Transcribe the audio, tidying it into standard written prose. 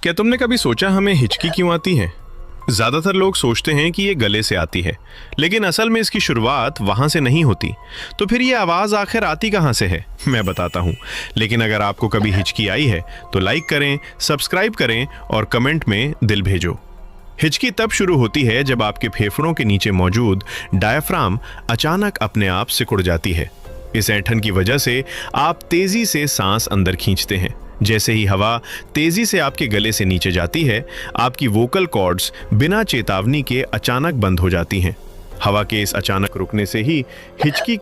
क्या तुमने कभी सोचा हमें हिचकी क्यों आती है? ज्यादातर लोग सोचते हैं कि ये गले से आती है, लेकिन असल में इसकी शुरुआत वहां से नहीं होती। तो फिर ये आवाज आखिर आती कहां से है, मैं बताता हूं। लेकिन अगर आपको कभी हिचकी आई है तो लाइक करें, सब्सक्राइब करें और कमेंट में दिल भेजो। हिचकी तब शुरू होती है जब आपके फेफड़ों के नीचे मौजूद डायफ्राम अचानक अपने आप सिकुड़ जाती है। इस ऐंठन की वजह से आप तेजी से सांस अंदर खींचते हैं। जैसे ही हवा तेजी से आपके गले से नीचे जाती है, आपकी वोकल कॉर्ड्स बिना चेतावनी के अचानक बंद हो जाती हैं। हवा के इस अचानक रुकने से ही हिचकी